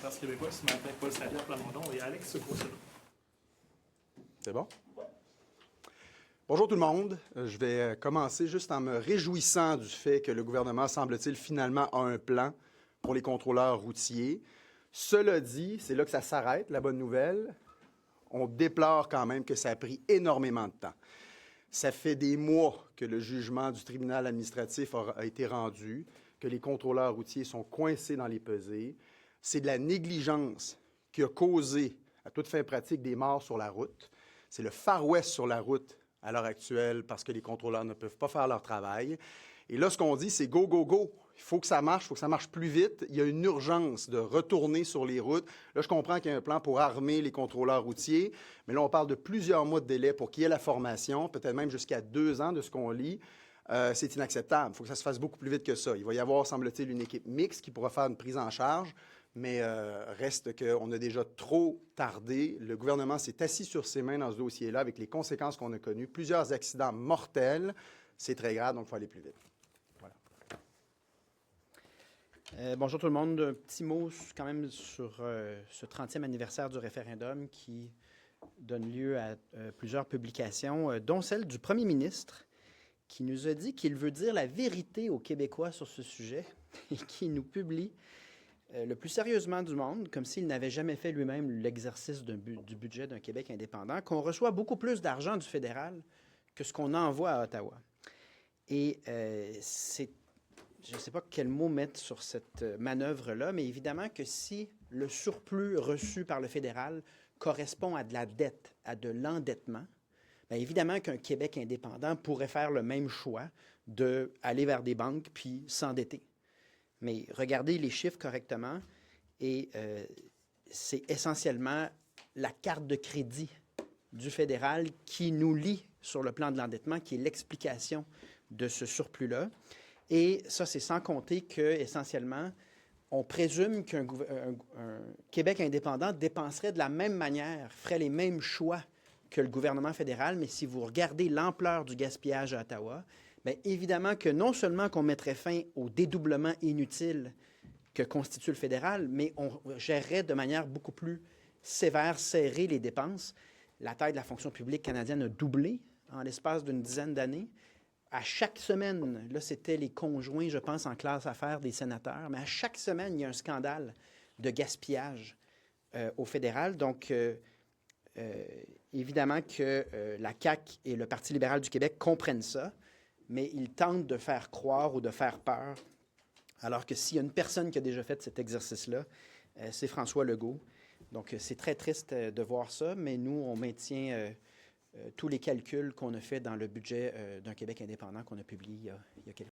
Parti québécois, ce matin, Paul Saint-Pierre Plamondon et Alex Beausoleau. C'est bon? Bonjour tout le monde. Je vais commencer juste en me réjouissant du fait que le gouvernement, semble-t-il, finalement a un plan pour les contrôleurs routiers. Cela dit, c'est là que ça s'arrête, la bonne nouvelle. On déplore quand même que ça a pris énormément de temps. Ça fait des mois que le jugement du tribunal administratif a été rendu, que les contrôleurs routiers sont coincés dans les pesées. C'est de la négligence qui a causé, à toute fin pratique, des morts sur la route. C'est le Far West sur la route à l'heure actuelle parce que les contrôleurs ne peuvent pas faire leur travail. Et là, ce qu'on dit, c'est go, go, go. Il faut que ça marche plus vite. Il y a une urgence de retourner sur les routes. Là, je comprends qu'il y a un plan pour armer les contrôleurs routiers, mais là, on parle de plusieurs mois de délai pour qu'il y ait la formation, peut-être même jusqu'à 2 ans de ce qu'on lit. C'est inacceptable. Il faut que ça se fasse beaucoup plus vite que ça. Il va y avoir, semble-t-il, une équipe mixte qui pourra faire une prise en charge, mais reste qu'on a déjà trop tardé. Le gouvernement s'est assis sur ses mains dans ce dossier-là avec les conséquences qu'on a connues. Plusieurs accidents mortels. C'est très grave, donc il faut aller plus vite. Voilà. Bonjour tout le monde. Un petit mot quand même sur ce 30e anniversaire du référendum qui donne lieu à plusieurs publications, dont celle du premier ministre qui nous a dit qu'il veut dire la vérité aux Québécois sur ce sujet et qui nous publie le plus sérieusement du monde, comme s'il n'avait jamais fait lui-même l'exercice du budget d'un Québec indépendant, qu'on reçoit beaucoup plus d'argent du fédéral que ce qu'on envoie à Ottawa. Et je ne sais pas quel mot mettre sur cette manœuvre-là, mais évidemment que si le surplus reçu par le fédéral correspond à de la dette, à de l'endettement, bien évidemment qu'un Québec indépendant pourrait faire le même choix d'aller vers des banques puis s'endetter. Mais regardez les chiffres correctement et c'est essentiellement la carte de crédit du fédéral qui nous lie sur le plan de l'endettement, qui est l'explication de ce surplus-là. Et ça, c'est sans compter qu'essentiellement, on présume qu'un Québec indépendant dépenserait de la même manière, ferait les mêmes choix que le gouvernement fédéral, mais si vous regardez l'ampleur du gaspillage à Ottawa, bien évidemment que non seulement qu'on mettrait fin au dédoublement inutile que constitue le fédéral, mais on gérerait de manière beaucoup plus sévère, serrée les dépenses. La taille de la fonction publique canadienne a doublé en l'espace d'une dizaine d'années. À chaque semaine, là, c'était les conjoints, je pense, en classe affaires des sénateurs, mais à chaque semaine, il y a un scandale de gaspillage au fédéral. Donc, évidemment que la CAQ et le Parti libéral du Québec comprennent ça, mais ils tentent de faire croire ou de faire peur, alors que s'il y a une personne qui a déjà fait cet exercice-là, c'est François Legault. Donc, c'est très triste de voir ça, mais nous, on maintient tous les calculs qu'on a fait dans le budget d'un Québec indépendant qu'on a publié il y a quelques